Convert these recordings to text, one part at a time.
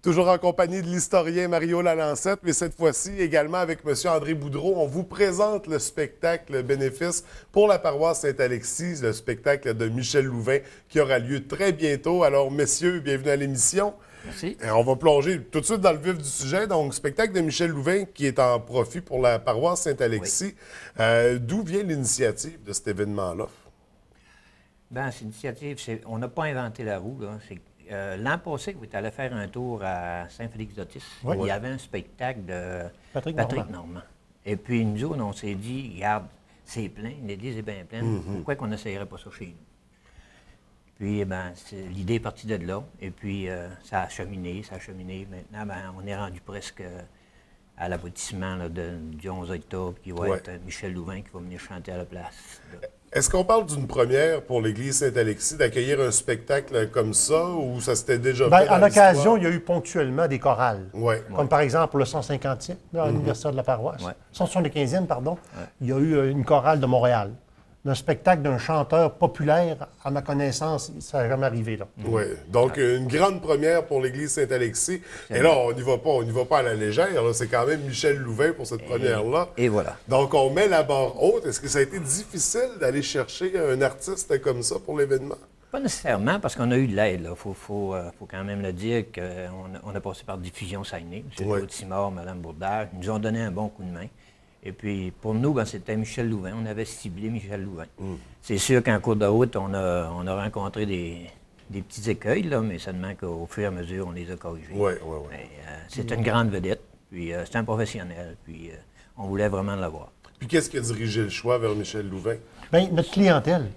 Toujours en compagnie de l'historien Mario Lalancette, mais cette fois-ci également avec M. André Boudreau. On vous présente le spectacle bénéfice pour la paroisse Saint-Alexis, le spectacle de Michel Louvain qui aura lieu très bientôt. Alors, messieurs, bienvenue à l'émission. Merci. On va plonger tout de suite dans le vif du sujet. Donc, spectacle de Michel Louvain qui est en profit pour la paroisse Saint-Alexis. Oui. D'où vient l'initiative de cet événement-là? Bien, cette initiative, on n'a pas inventé la roue, là. L'an passé, vous êtes allé faire un tour à Saint-Félix-d'Otis. Oui. Il y avait un spectacle de Patrick Normand. Et puis, nous autres, on s'est dit, regarde, c'est plein, l'église est bien pleine, pourquoi qu'on n'essayerait pas ça chez nous? Puis, l'idée est partie de là. Et puis, ça a cheminé. Maintenant, on est rendu presque à l'aboutissement du 11 octobre, qui va être Michel Louvain qui va venir chanter à la place. Est-ce qu'on parle d'une première pour l'Église Saint-Alexis d'accueillir un spectacle comme ça ou ça s'était déjà fait dans à l'occasion, l'histoire? il y a eu ponctuellement des chorales. Comme par exemple pour le 150e, l'anniversaire de la paroisse. 175e, pardon. Il y a eu une chorale de Montréal. Un spectacle d'un chanteur populaire, à ma connaissance, ça n'a jamais arrivé, là. Oui. Donc, une grande première pour l'Église Saint-Alexis. Et là, on n'y va pas à la légère. C'est quand même Michel Louvain pour cette première-là. Et voilà. Donc, on met la barre haute. Est-ce que ça a été difficile d'aller chercher un artiste comme ça pour l'événement? Pas nécessairement, parce qu'on a eu de l'aide. Il faut quand même le dire qu'on a passé par Diffusion Saguenay. M. Claude Simard, Mme Bourdage. Ils nous ont donné un bon coup de main. Et puis, pour nous, c'était Michel Louvain. On avait ciblé Michel Louvain. C'est sûr qu'en cours de route, on a rencontré des petits écueils, là, mais seulement qu'au fur et à mesure, on les a corrigés. Oui. C'est une grande vedette, puis c'est un professionnel, puis on voulait vraiment l'avoir. Puis, qu'est-ce qui a dirigé le choix vers Michel Louvain? Bien, notre clientèle.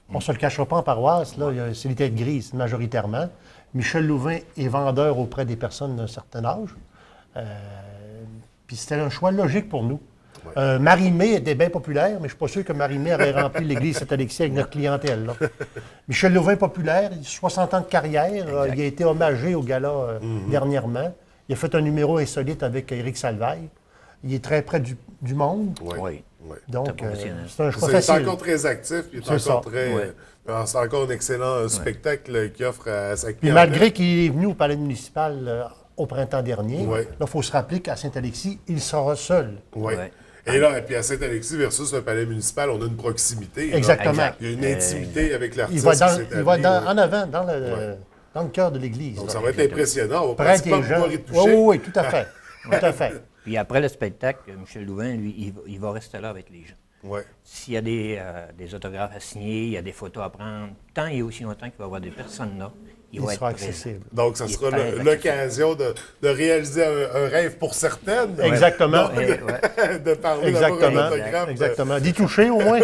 On ne se le cachera pas en paroisse, là, c'est les têtes grises, majoritairement. Michel Louvain est vendeur auprès des personnes d'un certain âge. Puis c'était un choix logique pour nous. Marie-Mé était bien populaire, mais je ne suis pas sûr que Marie-Mé avait rempli l'église Saint-Alexis avec notre clientèle, là. Michel Louvain, populaire, 60 ans de carrière. Il a été hommagé au gala dernièrement. Il a fait un numéro insolite avec Éric Salvaille. Il est très près du monde. Oui. Donc, c'est un choix facile. Il est encore très actif. C'est encore un excellent spectacle qu'il offre à sa clientèle. Puis malgré qu'il est venu au palais municipal au printemps dernier, là, il faut se rappeler qu'à Saint-Alexis, il sera seul. Et là, puis à Saint-Alexis versus le palais municipal, on a une proximité. Exactement. Il y a une intimité avec l'artiste. Il va en avant, dans le cœur de l'église. Donc, ça va être impressionnant. On va Prêtre pratiquement et gens. pouvoir y toucher. Oui, tout à fait. Tout à fait. Puis après le spectacle, Michel Louvain, lui, il va rester là avec les gens. S'il y a des autographes à signer, il y a des photos à prendre, tant et aussi longtemps qu'il va y avoir des personnes là, il va sera être accessible. Donc, ça sera l'occasion de réaliser un rêve pour certaines. Exactement. De parler d'avoir un autographe. Exactement. D'y toucher, au moins.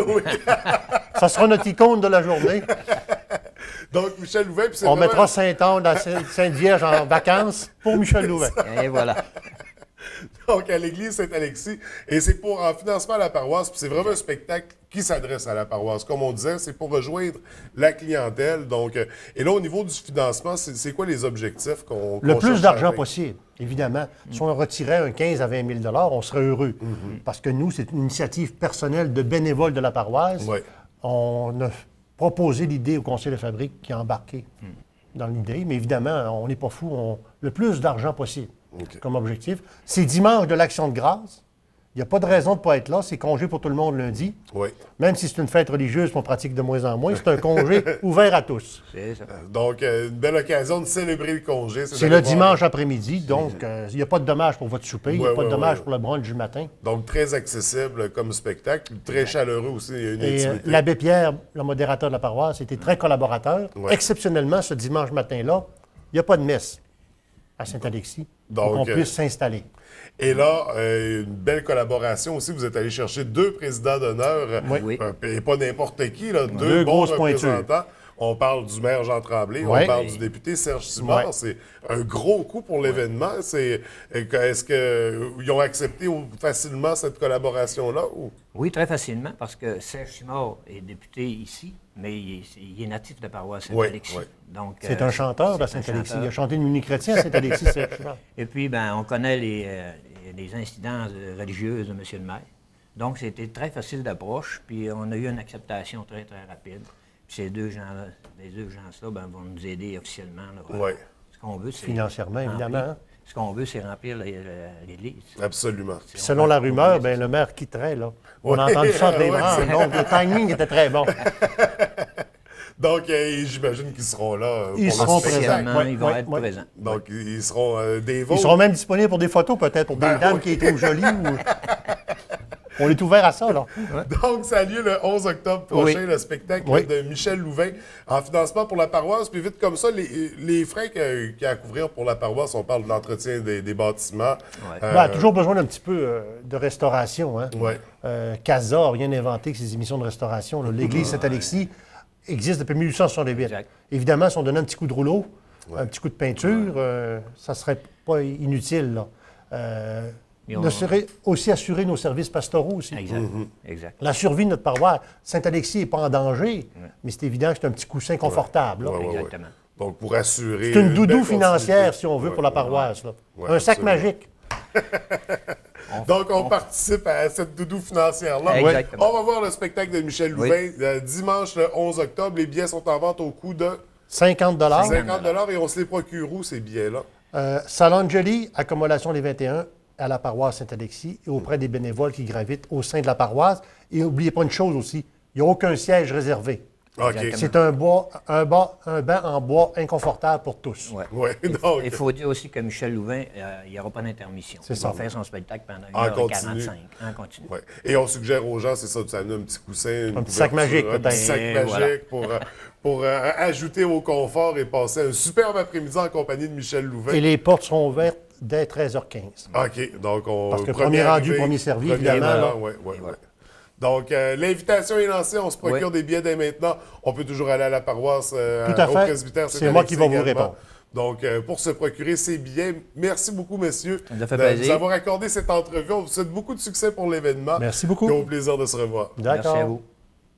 Ça sera notre icône de la journée. Donc, Michel Louvain... On mettra Saint-Anne, la Sainte-Vierge en vacances pour Michel Louvain. Et voilà. Donc, à l'église Saint-Alexis. Et c'est en financement à la paroisse. Puis c'est vraiment un spectacle qui s'adresse à la paroisse. Comme on disait, c'est pour rejoindre la clientèle. Donc, et là, au niveau du financement, c'est quoi les objectifs qu'on Le plus d'argent possible, évidemment. Si on retirait un 15 à 20 000 on serait heureux. Parce que nous, c'est une initiative personnelle de bénévoles de la paroisse. On a proposé l'idée au conseil de fabrique qui a embarqué dans l'idée. Mais évidemment, on n'est pas fou. Le plus d'argent possible. Comme objectif. C'est dimanche de l'Action de grâce. Il n'y a pas de raison de ne pas être là. C'est congé pour tout le monde lundi. Même si c'est une fête religieuse qu'on pratique de moins en moins, c'est un congé ouvert à tous. C'est ça. Donc, une belle occasion de célébrer le congé. C'est le dimanche après-midi, donc il n'y a pas de dommage pour votre souper, il n'y a pas de dommage pour le brunch du matin. Donc, très accessible comme spectacle, très chaleureux aussi. Il y a une intimité. L'abbé Pierre, le modérateur de la paroisse, était très collaborateur. Exceptionnellement, ce dimanche matin-là, il n'y a pas de messe à Saint-Alexis. Donc, pour qu'on puisse s'installer. Et là, une belle collaboration aussi. Vous êtes allé chercher 2 présidents d'honneur, et pas n'importe qui, là, 2 bons représentants. On parle du maire Jean Tremblay, on parle du député Serge Simard. C'est un gros coup pour l'événement. Est-ce qu'ils ont accepté facilement cette collaboration-là? Oui, très facilement, parce que Serge Simard est député ici, mais il est natif de la paroisse Saint-Alexis. C'est un chanteur de Saint-Alexis. Il a chanté une musique chrétienne à Saint-Alexis, Serge Simard. Et puis, on connaît les incidences religieuses de M. le maire. Donc, c'était très facile d'approche, puis on a eu une acceptation très, très rapide. Puis ces deux gens-là vont nous aider officiellement Ce qu'on veut, c'est financièrement, évidemment. Ce qu'on veut, c'est remplir l'Église. Absolument. Puis selon la rumeur, ben, le maire quitterait, là. On a entendu ça des branches, donc le timing était très bon. Donc, j'imagine qu'ils seront là. Ils seront présents. Ils vont être présents. Donc, ils seront des vôtres. Ils seront même disponibles pour des photos, peut-être, pour des dames qui est trop jolies. On est ouvert à ça, là. Donc, ça a lieu le 11 octobre prochain, le spectacle de Michel Louvain en financement pour la paroisse. Puis vite comme ça, les frais qu'il y a à couvrir pour la paroisse, on parle de l'entretien des bâtiments. Toujours besoin d'un petit peu de restauration. Hein? Casa n'a rien inventé que ces émissions de restauration. L'église Saint-Alexis existe depuis 1868. Exact. Évidemment, si on donnait un petit coup de rouleau, un petit coup de peinture, ça ne serait pas inutile, là. On serait aussi assurer nos services pastoraux aussi. Exact. La survie de notre paroisse. Saint-Alexis n'est pas en danger, mais c'est évident que c'est un petit coussin confortable. Exactement. Donc, pour assurer... C'est une doudou financière, si on veut, pour la paroisse. Là. Un sac magique. Donc, on participe à cette doudou financière-là. Exactement. On va voir le spectacle de Michel Louvain dimanche le 11 octobre. Les billets sont en vente au coût de... 50 $. Et on se les procure où, ces billets-là? Salangeli, accommodation des 21, à la paroisse Saint-Alexis et auprès des bénévoles qui gravitent au sein de la paroisse. Et n'oubliez pas une chose aussi, il n'y a aucun siège réservé. C'est un banc en bois inconfortable pour tous. Il faut dire aussi que Michel Louvain, il n'y aura pas d'intermission. Il va faire son spectacle pendant 1h45 en continu. Et on suggère aux gens, c'est ça, de amener un petit coussin, un petit sac magique, peut-être. Un petit sac magique pour ajouter au confort et passer un superbe après-midi en compagnie de Michel Louvain. Et les portes seront ouvertes dès 13h15. OK. Donc, parce que premier rendu, premier servi, évidemment. Donc, l'invitation est lancée. On se procure des billets dès maintenant. On peut toujours aller à la paroisse, au presbytère. C'est moi qui vais vous répondre. Donc, pour se procurer ces billets, merci beaucoup, messieurs, de nous avoir accordé cette entrevue. On vous souhaite beaucoup de succès pour l'événement. Merci beaucoup. Et au plaisir de se revoir. D'accord. Merci à vous.